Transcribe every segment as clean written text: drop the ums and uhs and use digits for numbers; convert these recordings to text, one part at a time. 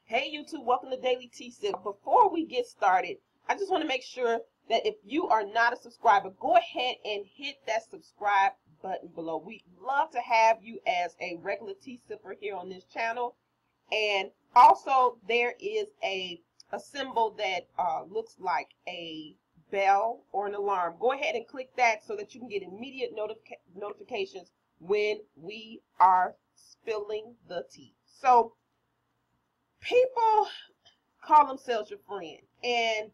Hey YouTube, welcome to Daily Tea Sip. Before we get started, I just want to make sure that if you are not a subscriber, go ahead and hit that subscribe button below. We'd love to have you as a regular tea sipper here on this channel. And also there is a symbol that looks like a bell or an alarm. Go ahead and click that so that you can get immediate notifications when we are spilling the tea. So people call themselves your friend, and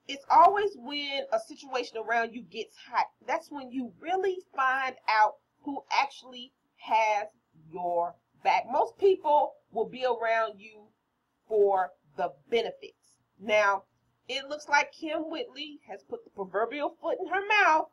it's always when a situation around you gets hot. That's when you really find out who actually has your back. Most people will be around you for the benefits. Now, it looks like Kym Whitley has put the proverbial foot in her mouth.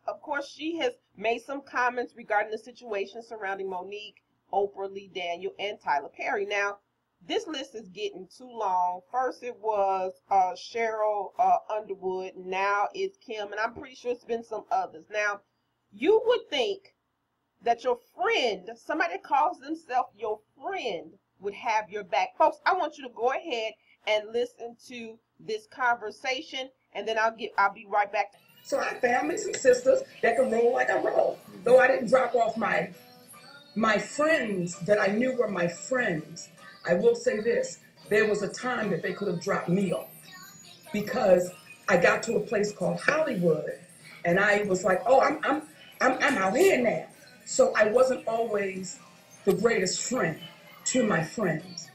Of course, she has made some comments regarding the situation surrounding Mo'Nique, Oprah, Lee Daniel, and Tyler Perry. Now, this list is getting too long. First it was Cheryl Underwood. Now it's Kym, and I'm pretty sure it's been some others. Now, you would think that your friend, somebody that calls themselves your friend, would have your back. Folks, I want you to go ahead and listen to this conversation, and then I'll be right back. So I found me some sisters that can roll like I roll. Though I didn't drop off my friends that I knew were my friends, I will say this: there was a time that they could have dropped me off, because I got to a place called Hollywood, and I was like, oh, I'm out here now. So I wasn't always the greatest friend to my friends.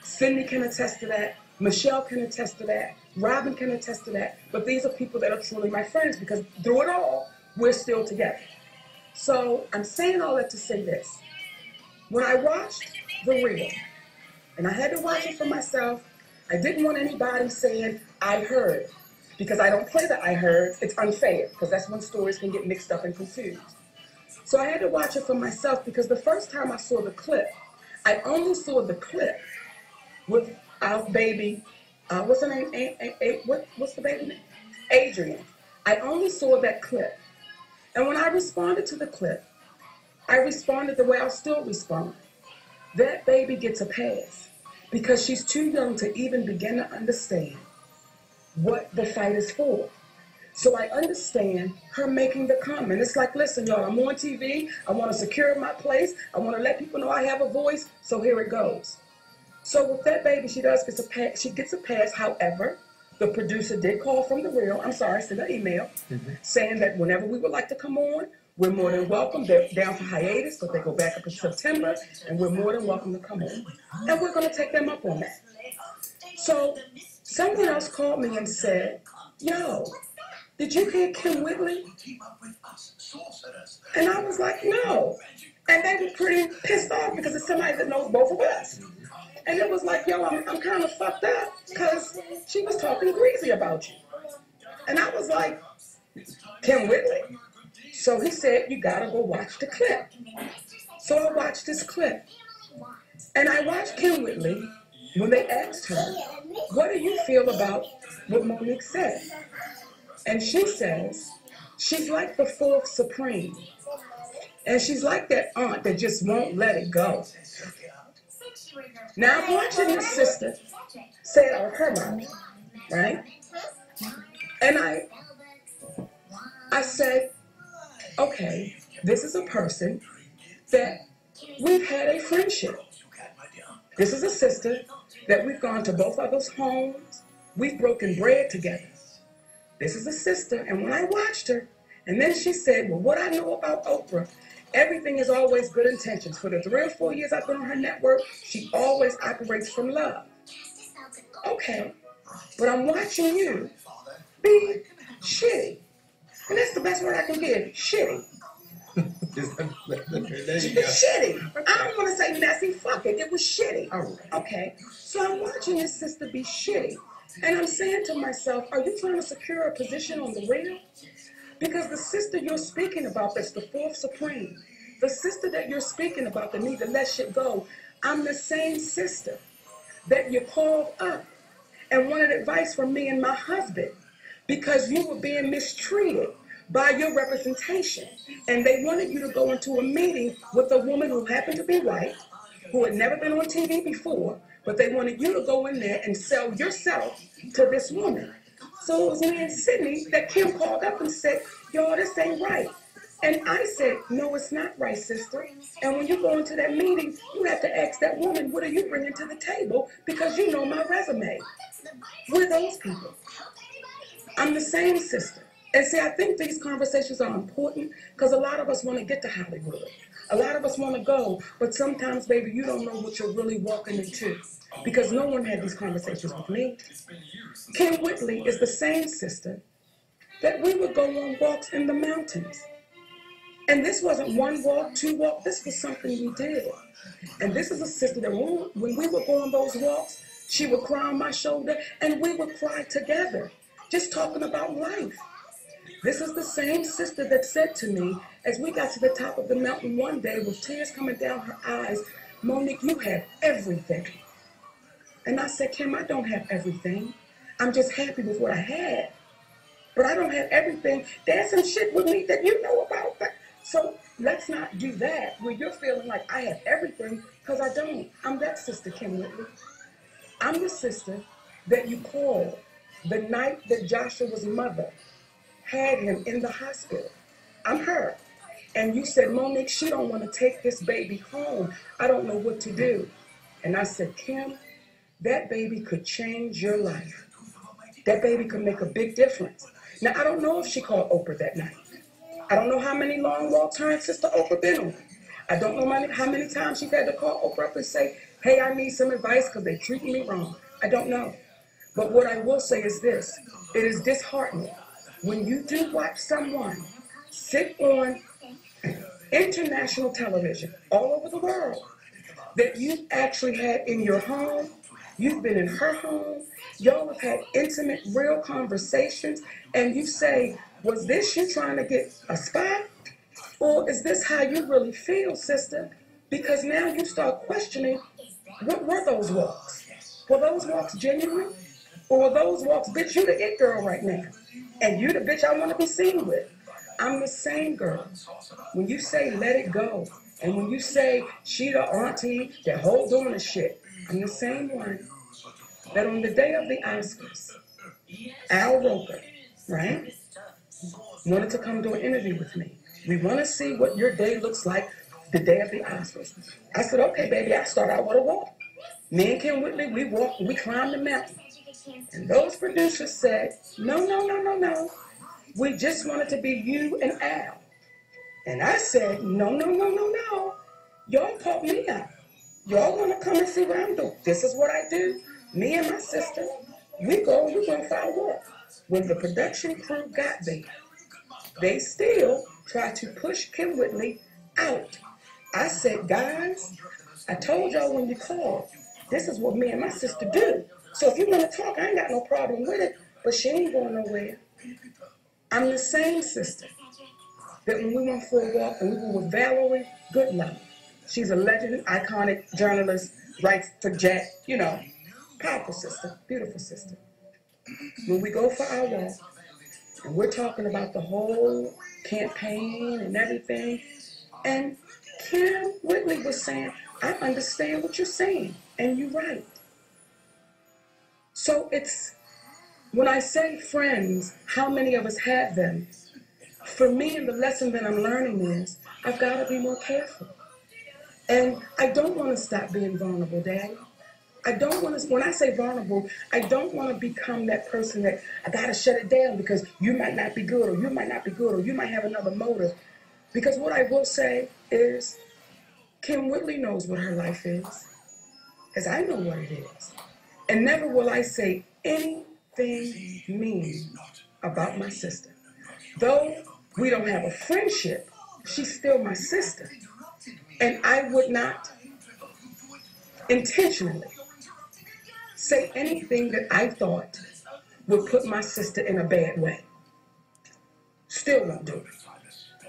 Syndey can attest to that. Michelle can attest to that. Robin can attest to that. But these are people that are truly my friends, because through it all, we're still together. So I'm saying all that to say this: when I watched The Real, and I had to watch it for myself, I didn't want anybody saying, I heard, because I don't play the I heard. It's unfair, because that's when stories can get mixed up and confused. So I had to watch it for myself, because the first time I saw the clip, I only saw the clip with our baby, what's her name, what's the baby name? Adrian. I only saw that clip. And when I responded to the clip, I responded the way I'll still respond. That baby gets a pass, because she's too young to even begin to understand what the fight is for. So I understand her making the comment. It's like, listen, y'all, I'm on TV. I want to secure my place. I want to let people know I have a voice. So here it goes. So with that baby, she gets a pass. However, the producer did call from The Real. I'm sorry, sent an email saying that whenever we would like to come on, we're more than welcome. They're down for hiatus, but they go back up in September, and we're more than welcome to come on. And we're going to take them up on that. So someone else called me and said, yo, did you hear Kym Whitley? And I was like, no. And they were pretty pissed off, because it's somebody that knows both of us. And it was like, yo, I'm kind of fucked up, because she was talking greasy about you. And I was like, Kym Whitley? So he said, you gotta go watch the clip. So I watched this clip. And I watched Kym Whitley when they asked her, what do you feel about what Mo'Nique said? And she says, she's like the fourth supreme. And she's like that aunt that just won't let it go. Now I'm watching this sister say it out of her mouth, right? And I said, okay, this is a person that we've had a friendship. This is a sister that we've gone to both others' homes. We've broken bread together. This is a sister, and when I watched her, and then she said, well, what I know about Oprah, everything is always good intentions. For the 3 or 4 years I've been on her network, she always operates from love. Okay, but I'm watching you be shitty. And that's the best word I can give, shitty. Shitty. I don't want to say messy, fuck it. It was shitty. Okay, so I'm watching your sister be shitty. And I'm saying to myself, are you trying to secure a position on The Real? Because the sister you're speaking about, that's the fourth supreme, the sister that you're speaking about that need to let shit go, I'm the same sister that you called up and wanted advice from me and my husband, because you were being mistreated by your representation. And they wanted you to go into a meeting with a woman who happened to be white, who had never been on TV before, but they wanted you to go in there and sell yourself to this woman. So it was me and Syndey that Kym called up and said, yo, this ain't right. And I said, no, it's not right, sister. And when you go into that meeting, you have to ask that woman, what are you bringing to the table? Because you know my resume. We're those people. I'm the same sister. And see, I think these conversations are important because a lot of us want to get to Hollywood. A lot of us want to go, but sometimes, baby, you don't know what you're really walking into because no one had these conversations with me. Kym Whitley is the same sister that we would go on walks in the mountains. And this wasn't one walk, two walks, this was something we did. And this is a sister that when we would go on those walks, she would cry on my shoulder and we would cry together, just talking about life. This is the same sister that said to me, as we got to the top of the mountain one day with tears coming down her eyes, Mo'Nique, you have everything. And I said, Kym, I don't have everything. I'm just happy with what I had. But I don't have everything. There's some shit with me that you know about. So let's not do that where you're feeling like I have everything, because I don't. I'm that sister, Kym Whitley. I'm the sister that you called the night that Joshua's mother had him in the hospital. I'm her. And you said, Mo'Nique, she don't want to take this baby home. I don't know what to do. And I said, Kym, that baby could change your life. That baby could make a big difference. Now, I don't know if she called Oprah that night. I don't know how many long walks her and Sister Oprah been on. I don't know how many times she's had to call Oprah up and say, hey, I need some advice because they're treating me wrong. I don't know. But what I will say is this. It is disheartening when you do watch someone sit on international television all over the world that you actually had in your home, you've been in her home, y'all have had intimate, real conversations, and you say, was this you trying to get a spot? Or is this how you really feel, sister? Because now you start questioning, what were those walks? Were those walks genuine? Or were those walks, bitch, you the it girl right now? And you the bitch I want to be seen with. I'm the same girl. When you say let it go, and when you say she the auntie that holds on to shit, I'm the same one that on the day of the Oscars, Al Roker, right, wanted to come do an interview with me. We want to see what your day looks like the day of the Oscars. I said, okay, baby, I start out with a walk. Me and Kym Whitley, we walked and we climbed the mountain. And those producers said, no, no, no, no, no. We just wanted to be you and Al. And I said, no, no, no, no, no. Y'all caught me up. Y'all want to come and see what I'm doing. This is what I do. Me and my sister, we're going for a walk. When the production crew got there, they still tried to push Kym Whitley out. I said, guys, I told y'all when you called, this is what me and my sister do. So if you want to talk, I ain't got no problem with it, but she ain't going nowhere. I'm the same sister that when we went for a walk and we were with Valerie Goodlove, she's a legend, iconic journalist, writes for Jack, you know, powerful sister, beautiful sister. When we go for our walk, and we're talking about the whole campaign and everything, and Kym Whitley was saying, I understand what you're saying, and you're right. So it's, when I say friends, how many of us have them? For me, and the lesson that I'm learning is, I've got to be more careful. And I don't want to stop being vulnerable, Daddy. I don't want to, when I say vulnerable, I don't want to become that person that I got to shut it down because you might not be good, or you might not be good, or you might have another motive. Because what I will say is, Kym Whitley knows what her life is, as I know what it is. And never will I say anything mean about my sister. Though we don't have a friendship, she's still my sister. And I would not intentionally say anything that I thought would put my sister in a bad way. Still won't do it.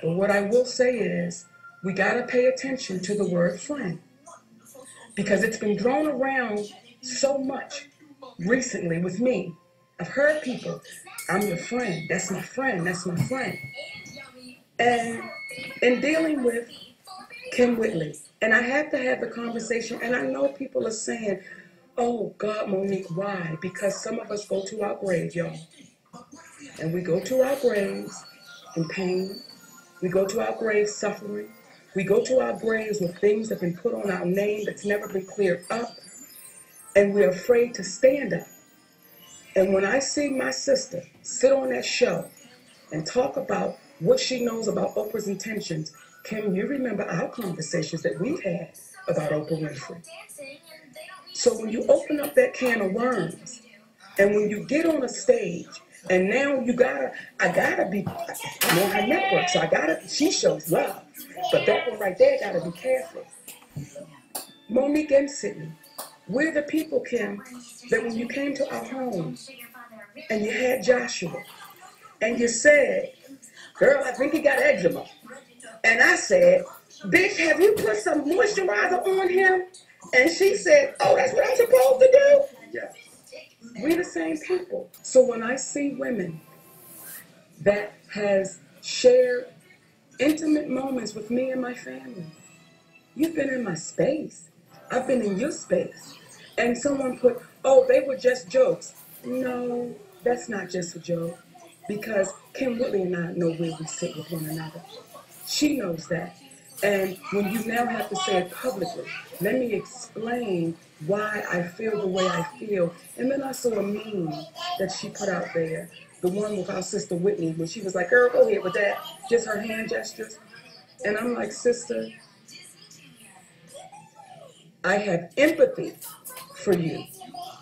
But what I will say is, we gotta pay attention to the word friend. Because it's been thrown around so much recently with me. I've heard people, I'm your friend, that's my friend, that's my friend. And in dealing with Kym Whitley, and I had to have the conversation, and I know people are saying, Oh, God, Mo'Nique, why? Because some of us go to our grave, y'all. And we go to our graves in pain. We go to our graves suffering. We go to our graves with things that have been put on our name that's never been cleared up. And we're afraid to stand up. And when I see my sister sit on that show and talk about what she knows about Oprah's intentions, Kym, you remember our conversations that we've had about Oprah Winfrey. So when you open up that can of worms, and when you get on a stage, and now I gotta be, I'm on her network, so she shows love. But that one right there, gotta be careful. Mo'Nique and Syndey, we're the people, Kym, that when you came to our home, and you had Joshua, and you said, girl, I think he got eczema. And I said, bitch, have you put some moisturizer on him? And she said, oh, that's what I'm supposed to do? Yeah. We're the same people. So when I see women that has shared intimate moments with me and my family, you've been in my space. I've been in your space. And someone put, oh, they were just jokes. No, that's not just a joke. Because Kym Whitley and I know where we sit with one another. She knows that. And when you now have to say it publicly, let me explain why I feel the way I feel. And then I saw a meme that she put out there, the one with our sister Whitney, when she was like, girl, go ahead with that, just her hand gestures. And I'm like, sister, I have empathy for you.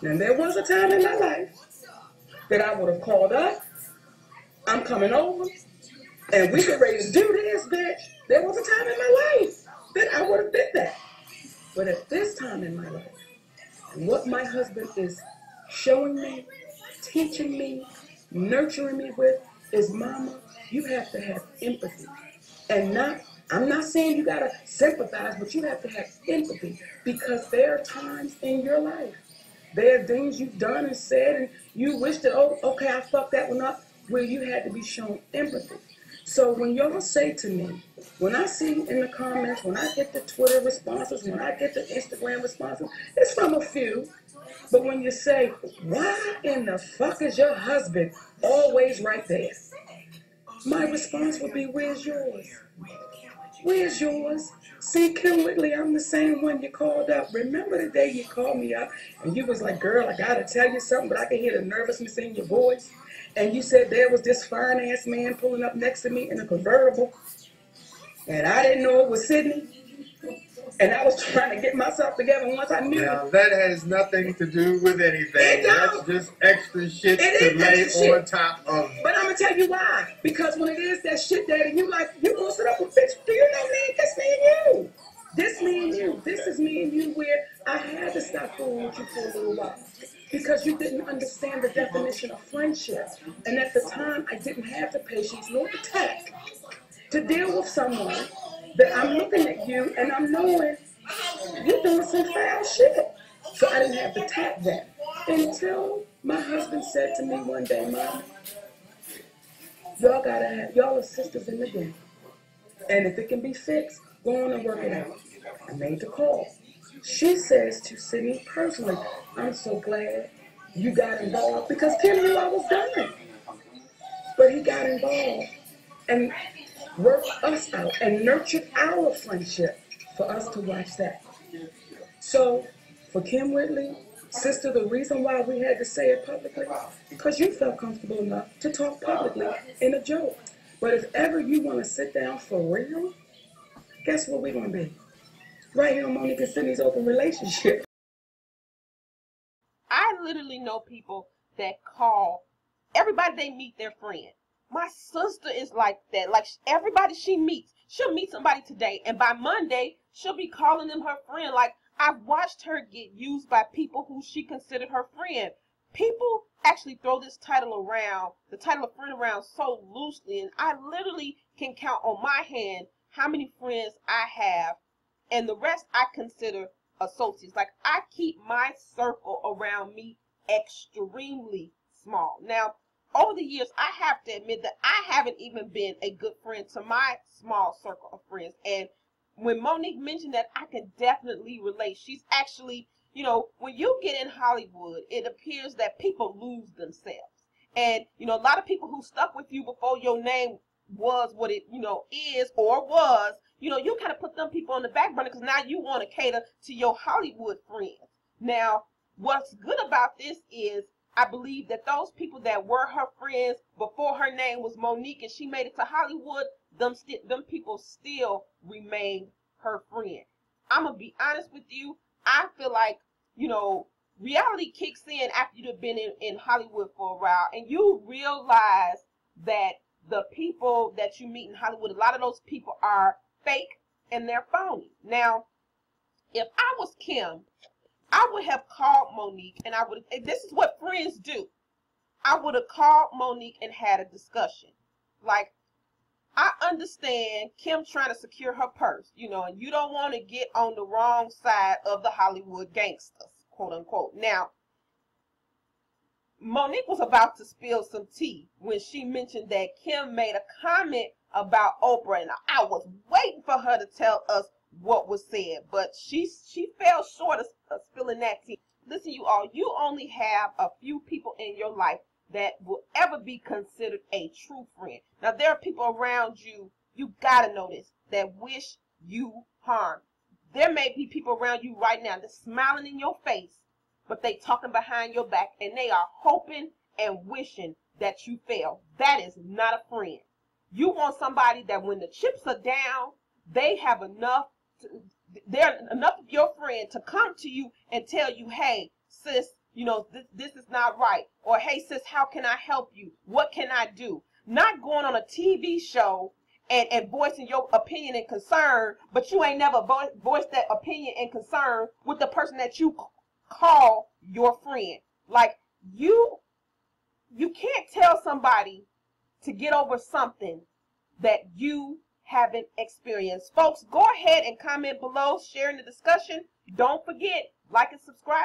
Now, there was a time in my life that I would have called up, I'm coming over, and we get ready to do this, bitch. There was a time in my life that I would have did that. But at this time in my life, and what my husband is showing me, teaching me, nurturing me with is, mama, you have to have empathy. And I'm not saying you gotta sympathize, but you have to have empathy, because there are times in your life, there are things you've done and said, and you wish that, oh, okay, I fucked that one up, where you had to be shown empathy. So when y'all say to me, when I see in the comments, when I get the Twitter responses, when I get the Instagram responses, it's from a few. But when you say, why in the fuck is your husband always right there? My response would be, where's yours? Where's yours? See, Kym Whitley, I'm the same one you called up. Remember the day you called me up and you was like, girl, I gotta tell you something, but I can hear the nervousness in your voice. And you said there was this fine-ass man pulling up next to me in a convertible, and I didn't know it was Syndey. And I was trying to get myself together once I knew it. That has nothing to do with anything. That's just extra shit to lay on top of. But I'm going to tell you why. Because when it is that shit, Daddy, you like, you going to sit up with bitch, do you know me? That's me and you. This me and you. This is me and you, where I had to stop fooling with you for a little while. Because you didn't understand the definition of friendship. And at the time, I didn't have the patience nor the tact to deal with someone that I'm looking at you and I'm knowing you're doing some foul shit. So I didn't have the tact then. Until my husband said to me one day, Mom, y'all are sisters in the game. And if it can be fixed, go on and work it out. I made the call. She says to Syndey personally, I'm so glad you got involved, because Kym knew I was done. But he got involved and worked us out and nurtured our friendship for us to watch that. So for Kym Whitley, sister, the reason why we had to say it publicly, because you felt comfortable enough to talk publicly in a joke. But if ever you want to sit down for real, guess what we're going to be? Right here on Mo'Nique and Syndey's Open Relationship. I literally know people that call everybody they meet their friend. My sister is like that. Like, everybody she meets, she'll meet somebody today, and by Monday, she'll be calling them her friend. Like, I've watched her get used by people who she considered her friend. People actually throw this title around, the title of friend, around so loosely, and I literally can count on my hand how many friends I have, and the rest I consider associates. Like, I keep my circle around me extremely small. Now, over the years, I have to admit that I haven't even been a good friend to my small circle of friends. And when Mo'Nique mentioned that, I can definitely relate. She's actually, you know, when you get in Hollywood, it appears that people lose themselves. And, you know, a lot of people who stuck with you before your name was what it, you know, is or was, you know, you kind of put them people on the back burner because now you want to cater to your Hollywood friends. Now, what's good about this is I believe that those people that were her friends before her name was Mo'Nique and she made it to Hollywood, them people still remain her friend. I'm going to be honest with you. I feel like, you know, reality kicks in after you've been in Hollywood for a while and you realize that the people that you meet in Hollywood, a lot of those people are fake and they're phony. Now, if I was Kym, I would have called Mo'Nique and this is what friends do. I would have called Mo'Nique and had a discussion. Like, I understand Kym trying to secure her purse, you know, and you don't want to get on the wrong side of the Hollywood gangsters, quote unquote. Now, Mo'Nique was about to spill some tea when she mentioned that Kym made a comment about Oprah, and I was waiting for her to tell us what was said, but she fell short of spilling that tea. Listen, you all, you only have a few people in your life that will ever be considered a true friend. Now, there are people around you, you gotta know this, that wish you harm. There may be people around you right now that's smiling in your face, but they talking behind your back, and they are hoping and wishing that you fail. That is not a friend. You want somebody that when the chips are down, they have enough, they're enough of your friend to come to you and tell you, hey, sis, you know, this is not right. Or, hey, sis, how can I help you? What can I do? Not going on a TV show and voicing your opinion and concern, but you ain't never voiced that opinion and concern with the person that you call your friend. Like, you can't tell somebody to get over something that you haven't experienced. Folks, go ahead and comment below, share in the discussion. Don't forget, like and subscribe.